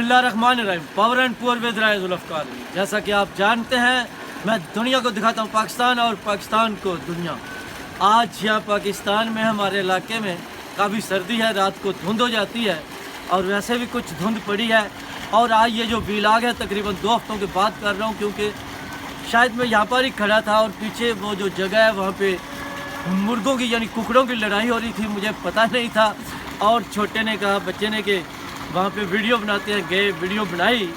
बिस्मिल्लाहिर्रहमानिर्रहीम। Power and poor with राय जुल्फ़कार। जैसा कि आप जानते हैं, मैं दुनिया को दिखाता हूँ पाकिस्तान और पाकिस्तान को दुनिया। आज यहाँ पाकिस्तान में हमारे इलाके में काफ़ी सर्दी है, रात को धुंध हो जाती है और वैसे भी कुछ धुंध पड़ी है। और आज ये जो व्लॉग है तकरीबन 2 हफ्तों के बाद कर रहा हूँ, क्योंकि शायद मैं यहाँ पर ही खड़ा था और पीछे वो जो जगह है वहाँ पे मुर्गों की यानी कुकड़ों की लड़ाई हो रही थी, मुझे पता नहीं था। और छोटे ने कहा, बच्चे ने, कि वहाँ पे वीडियो बनाते हैं, गए वीडियो बनाई,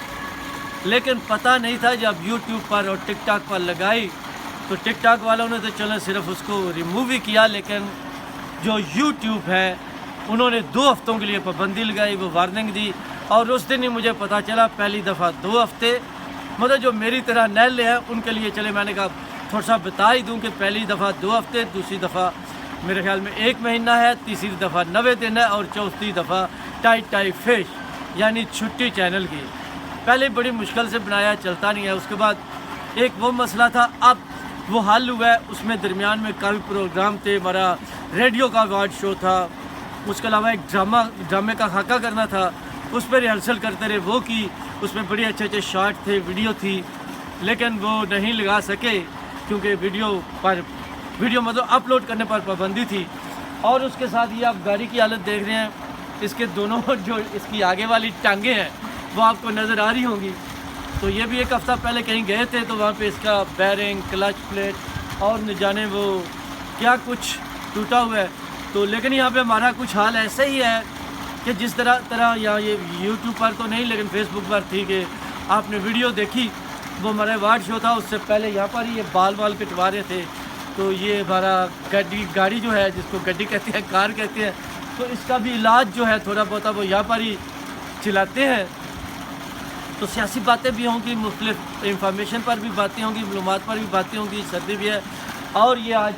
लेकिन पता नहीं था जब यूट्यूब पर और टिकटॉक पर लगाई तो टिकटॉक वालों ने तो चलो सिर्फ उसको रिमूव ही किया, लेकिन जो यूट्यूब है उन्होंने 2 हफ्तों के लिए पाबंदी लगाई, वो वार्निंग दी। और उस दिन ही मुझे पता चला, पहली दफ़ा 2 हफ्ते, मतलब जो मेरी तरह नैले हैं उनके लिए चले, मैंने कहा थोड़ा सा बता ही दूँ कि पहली दफ़ा 2 हफ्ते, दूसरी दफ़ा मेरे ख्याल में 1 महीना है, तीसरी दफ़ा 90 दिन है और चौथी दफ़ा टाइट फिश यानी छुट्टी चैनल की। पहले बड़ी मुश्किल से बनाया, चलता नहीं है। उसके बाद एक वो मसला था, अब वो हल हुआ है। उसमें दरमियान में काफ़ी प्रोग्राम थे, हमारा रेडियो का अवार्ड शो था, उसके अलावा एक ड्रामे का खाका करना था, उस पर रिहर्सल करते रहे, वो की। उसमें बड़े अच्छे शॉट थे, वीडियो थी, लेकिन वो नहीं लगा सके क्योंकि वीडियो मतलब अपलोड करने पर पाबंदी थी। और उसके साथ ये आप गाड़ी की हालत देख रहे हैं, इसके दोनों जो इसकी आगे वाली टांगें हैं वो आपको नज़र आ रही होंगी। तो ये भी 1 हफ़्ता पहले कहीं गए थे तो वहाँ पे इसका बैरिंग, क्लच प्लेट और न जाने वो क्या कुछ टूटा हुआ है। तो लेकिन यहाँ पे हमारा कुछ हाल ऐसे ही है कि जिस तरह यहाँ ये यूट्यूब पर तो नहीं, लेकिन फेसबुक पर थी कि आपने वीडियो देखी, वो हमारा अवार्ड शो था। उससे पहले यहाँ पर ही ये बाल कटवा रहे थे। तो ये हमारा गाड़ी जो है, जिसको गड्डी कहते हैं, कार कहते हैं, तो इसका भी इलाज जो है थोड़ा बहुत वो यहाँ पर ही चलाते हैं। तो सियासी बातें भी होंगी, मुख्तलिफ इंफॉर्मेशन पर भी बातें होंगी, मालूमात पर भी बातें होंगी। सर्दी भी है और ये आज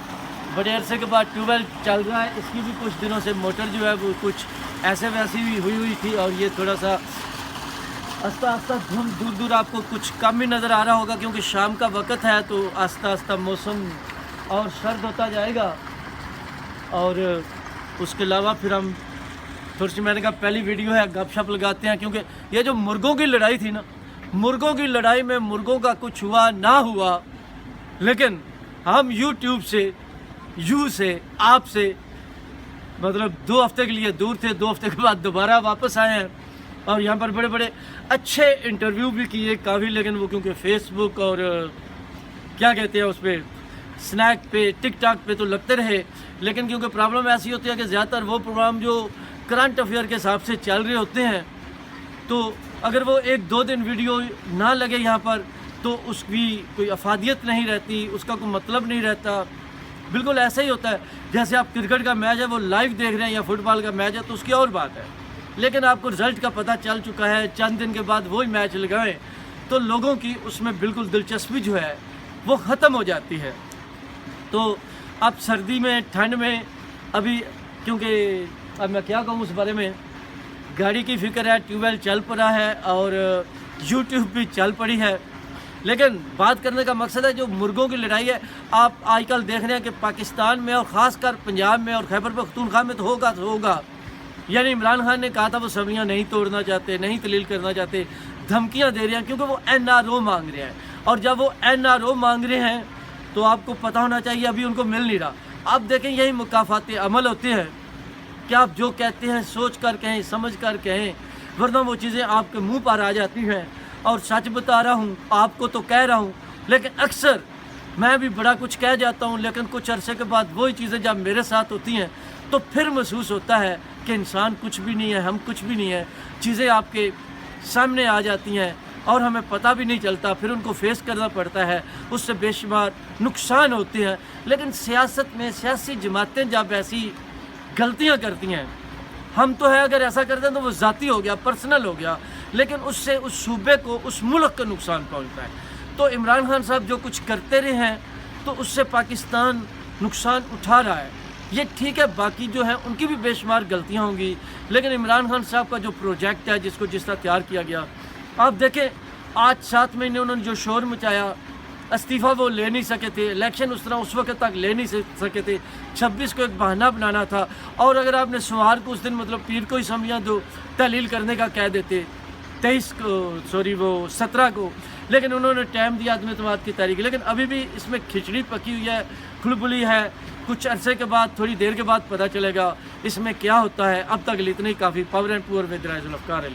बड़े अरसे के बाद ट्यूबवेल चल रहा है। इसकी भी कुछ दिनों से मोटर जो है वो कुछ ऐसे वैसी भी हुई थी और ये थोड़ा सा आस्ता आस्ता दूर आपको कुछ कम ही नज़र आ रहा होगा, क्योंकि शाम का वक्त है तो आस्ता आस्ता मौसम और सर्द होता जाएगा। और उसके अलावा फिर हम थोड़ी सी, मैंने कहा पहली वीडियो है, गपशप लगाते हैं, क्योंकि ये जो मुर्गों की लड़ाई थी ना, मुर्गों की लड़ाई में मुर्गों का कुछ हुआ ना हुआ, लेकिन हम यूट्यूब से आपसे मतलब 2 हफ्ते के लिए दूर थे। 2 हफ्ते के बाद दोबारा वापस आए हैं और यहाँ पर बड़े अच्छे इंटरव्यू भी किए काफ़ी, लेकिन वो क्योंकि फेसबुक और क्या कहते हैं उस पर स्नैक पे, टिकटॉक पे तो लगते रहे, लेकिन क्योंकि प्रॉब्लम ऐसी होती है कि ज़्यादातर वो प्रोग्राम जो करंट अफेयर के हिसाब से चल रहे होते हैं, तो अगर वो 1-2 दिन वीडियो ना लगे यहाँ पर तो उसकी कोई अफादियत नहीं रहती, उसका कोई मतलब नहीं रहता। बिल्कुल ऐसा ही होता है जैसे आप क्रिकेट का मैच है वो लाइव देख रहे हैं या फुटबॉल का मैच है तो उसकी और बात है, लेकिन आपको रिज़ल्ट का पता चल चुका है, चंद दिन के बाद वही मैच लगाएं तो लोगों की उसमें बिल्कुल दिलचस्पी जो है वो ख़त्म हो जाती है। तो अब सर्दी में, ठंड में, अभी क्योंकि अब मैं क्या कहूँ उस बारे में, गाड़ी की फ़िक्र है, ट्यूबवेल चल पड़ा है और यूट्यूब भी चल पड़ी है। लेकिन बात करने का मकसद है जो मुर्गों की लड़ाई है, आप आजकल देख रहे हैं कि पाकिस्तान में और ख़ासकर पंजाब में और खैबर पख्तूनख्वा में तो होगा। यानी इमरान खान ने कहा था वो असम्बलियाँ नहीं तोड़ना चाहते, नहीं तलील करना चाहते, धमकियाँ दे रहे हैं क्योंकि वो NRO मांग रहे हैं। और जब वो NRO मांग रहे हैं तो आपको पता होना चाहिए अभी उनको मिल नहीं रहा। आप देखें यही मुकाफाते अमल होते हैं कि आप जो कहते हैं सोच कर कहें, समझ कर कहें, वरना वो चीज़ें आपके मुंह पर आ जाती हैं। और सच बता रहा हूँ, आपको तो कह रहा हूँ, लेकिन अक्सर मैं भी बड़ा कुछ कह जाता हूँ, लेकिन कुछ अरसे के बाद वही चीज़ें जब मेरे साथ होती हैं तो फिर महसूस होता है कि इंसान कुछ भी नहीं है, हम कुछ भी नहीं है। चीज़ें आपके सामने आ जाती हैं और हमें पता भी नहीं चलता, फिर उनको फेस करना पड़ता है, उससे बेशुमार नुकसान होते हैं। लेकिन सियासत में सियासी जमातें जब ऐसी गलतियां करती हैं, हम तो है अगर ऐसा करते हैं तो वो ज़ाती हो गया, पर्सनल हो गया, लेकिन उससे उस सूबे को, उस मुल्क को नुकसान पहुंचता है। तो इमरान खान साहब जो कुछ करते रहे हैं तो उससे पाकिस्तान नुकसान उठा रहा है, ये ठीक है। बाकी जो है उनकी भी बेशुमार गलतियां होंगी, लेकिन इमरान खान साहब का जो प्रोजेक्ट है, जिसको जिस तरह तैयार किया गया, आप देखें आज 7 महीने उन्होंने जो शोर मचाया, इस्तीफ़ा वो ले नहीं सके थे, इलेक्शन उस तरह उस वक्त तक ले नहीं सके थे, 26 को एक बहाना बनाना था। और अगर आपने सोमवार को उस दिन मतलब पीर को ही असम्बलियाँ दो तहलील करने का कह देते 23 को वो 17 को, लेकिन उन्होंने टाइम दिया आदमतवाद की तारीख, लेकिन अभी भी इसमें खिचड़ी पकी हुई है, खुलबुली है। कुछ अरसे के बाद, थोड़ी देर के बाद पता चलेगा इसमें क्या होता है। अब तक इतना ही काफ़ी। Power and poor with rise अफ्कार।